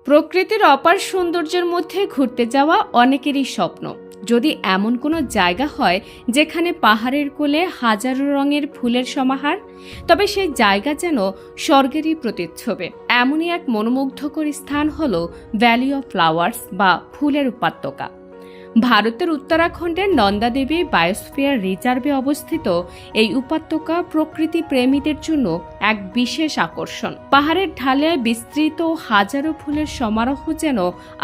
প্রকৃতির অপার সৌন্দর্যের মধ্যে ঘুরতে যাওয়া অনেকেরই স্বপ্ন। যদি এমন কোনো জায়গা হয় যেখানে পাহাড়ের কোলে হাজারো রঙের ফুলের সমাহার, তবে সেই জায়গা যেন স্বর্গেরই প্রতিচ্ছবি। এমনই এক মনোমুগ্ধকর স্থান হল ভ্যালি অফ ফ্লাওয়ার্স বা ফুলের উপত্যকা। ভারতের উত্তরাখণ্ডের নন্দাদেবী বায়োস্ফিয়ার রিজার্ভে অবস্থিত এই উপত্যকা প্রকৃতি প্রেমীদের জন্য এক বিশেষ আকর্ষণ। পাহাড়ের ঢালে বিস্তৃত হাজারো ফুলের সমারোহ যেন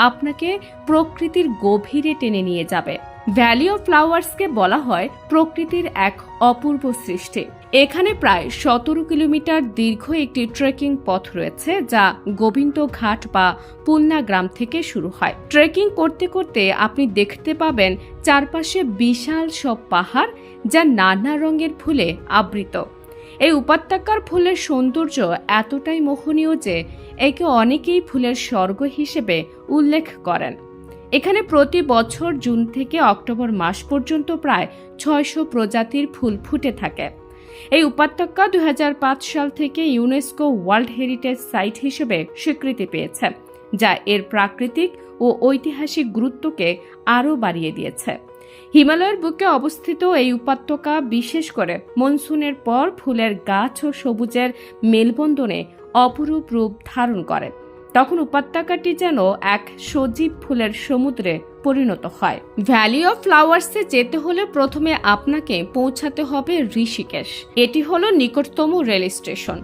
আপনাকে প্রকৃতির গভীরে টেনে নিয়ে যাবে। ভ্যালি অফ ফ্লাওয়ার্সকে বলা হয় প্রকৃতির এক অপূর্ব সৃষ্টি। এখানে প্রায় 17 কিলোমিটার দীর্ঘ একটি ট্রেকিং পথ রয়েছে, যা গোবিন্দ ঘাট বা পুলনা গ্রাম থেকে শুরু হয়। ট্রেকিং করতে করতে আপনি দেখতে পাবেন চারপাশে বিশাল সব পাহাড়, যা নানা রঙের ফুলে আবৃত। এই উপত্যকার ফুলের সৌন্দর্য এতটাই মোহনীয় যে একে অনেকেই ফুলের স্বর্গ হিসেবে উল্লেখ করেন। এখানে প্রতি বছর জুন থেকে অক্টোবর মাস পর্যন্ত প্রায় 600 প্রজাতির ফুল ফুটে থাকে। এই উপত্যকা 2005 সাল থেকে ইউনেস্কো ওয়ার্ল্ড হেরিটেজ সাইট হিসেবে স্বীকৃতি পেয়েছে, যা এর প্রাকৃতিক ও ঐতিহাসিক গুরুত্বকে আরও বাড়িয়ে দিয়েছে। হিমালয়ের বুকে অবস্থিত এই উপত্যকা বিশেষ করে মনসুনের পর ফুলের গাছ ও সবুজের মেলবন্ধনে অপরূপ রূপ ধারণ করে। তখন উপত্যকাটি যেন এক সজীব ফুলের সমুদ্রে পরিণত হয়। ভ্যালি অফ ফ্লাওয়ার্সে যেতে হলে প্রথমে আপনাকে পৌঁছাতে হবে ঋষিকেশ। এটি হলো নিকটতম রেল স্টেশন।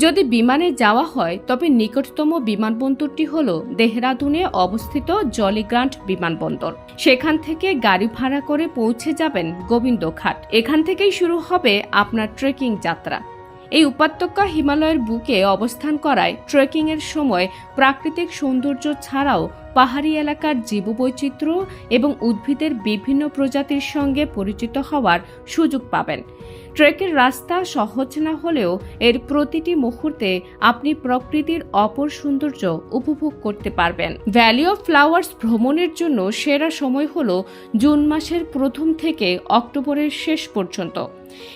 যদি বিমানে যাওয়া হয় তবে নিকটতম বিমানবন্দরটি হলো দেহরাদুনে অবস্থিত জলিগ্রান্ট বিমানবন্দর। সেখান থেকে গাড়ি ভাড়া করে পৌঁছে যাবেন গোবিন্দ ঘাট। এখান থেকেই শুরু হবে আপনার ট্রেকিং যাত্রা। এই উপত্যকা হিমালয়ের বুকে অবস্থান করায় ট্রেকিং এর সময় প্রাকৃতিক সৌন্দর্য ছাড়াও পাহাড়ি এলাকার জীববৈচিত্র্য এবং উদ্ভিদের বিভিন্ন প্রজাতির সঙ্গে পরিচিত হওয়ার সুযোগ পাবেন। ট্রেকের রাস্তা সহজ না হলেও এর প্রতিটি মুহূর্তে আপনি প্রকৃতির অপর সৌন্দর্য উপভোগ করতে পারবেন। ভ্যালি অফ ফ্লাওয়ার্স ভ্রমণের জন্য সেরা সময় হল জুন মাসের প্রথম থেকে অক্টোবরের শেষ পর্যন্ত।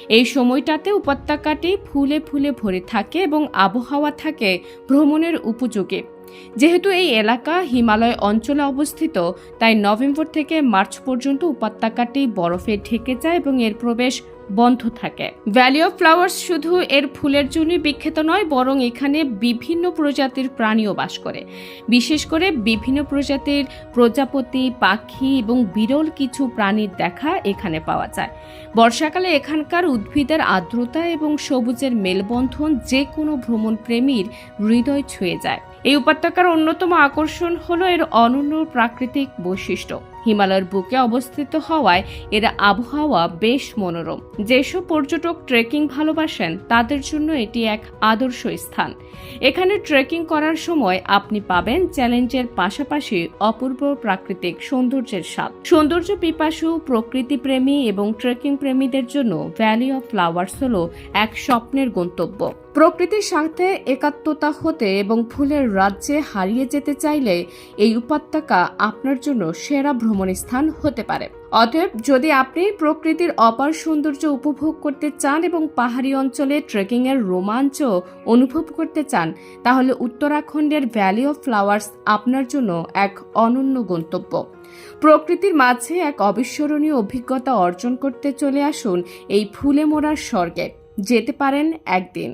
এই সময়টাতে উপত্যকাটি ফুলে ফুলে ভরে থাকে এবং আবহাওয়া থাকে ভ্রমণের উপযোগী। যেহেতু এই এলাকা হিমালয় অঞ্চলে অবস্থিত, তাই নভেম্বর থেকে মার্চ পর্যন্ত উপত্যকাটি বরফে ঢেকে যায় এবং এর প্রবেশ বন্ধ থাকে। ভ্যালি অফ ফ্লাওয়ার্স শুধু এর ফুলের জন্য বিখ্যাত নয়, বরং এখানে বিভিন্ন প্রজাতির প্রাণীও বাস করে। বিশেষ করে বিভিন্ন প্রজাতির প্রজাপতি, পাখি এবং বিরল কিছু প্রাণীর দেখা এখানে পাওয়া যায়। বর্ষাকালে এখানকার উদ্ভিদের আর্দ্রতা এবং সবুজের মেলবন্ধন যে কোনো ভ্রমণ প্রেমীর হৃদয় ছুঁয়ে যায়। এই উপত্যকার অন্যতম আকর্ষণ হলো এর অনন্য প্রাকৃতিক বৈশিষ্ট্য। হিমালয়ের বুকে অবস্থিত হওয়ায় এর আবহাওয়া বেশ মনোরম। যেসব পর্যটক ট্রেকিং ভালোবাসেন তাদের জন্য এটি এক আদর্শ স্থান। এখানে ট্রেকিং করার সময় আপনি পাবেন চ্যালেঞ্জের পাশাপাশি অপূর্ব প্রাকৃতিক সৌন্দর্যের স্বাদ। সৌন্দর্য পিপাসু, প্রকৃতি প্রেমী এবং ট্রেকিং প্রেমীদের জন্য ভ্যালি অফ ফ্লাওয়ার্স হলো এক স্বপ্নের গন্তব্য। প্রকৃতির সাথে একাত্মতা হতে এবং ফুলের রাজ্যে হারিয়ে যেতে চাইলে এই উপত্যকা আপনার জন্য সেরা ভ্রমণ স্থান হতে পারে। অতএব যদি আপনি প্রকৃতির অপার সৌন্দর্য উপভোগ করতে চান এবং পাহাড়ি অঞ্চলে ট্রেকিং এর রোমাঞ্চ অনুভব করতে চান, তাহলে উত্তরাখণ্ডের ভ্যালি অফ ফ্লাওয়ার্স আপনার জন্য এক অনন্য গন্তব্য। প্রকৃতির মাঝে এক অবিস্মরণীয় অভিজ্ঞতা অর্জন করতে চলে আসুন এই ফুলে মোড়ার স্বর্গে। যেতে পারেন একদিন।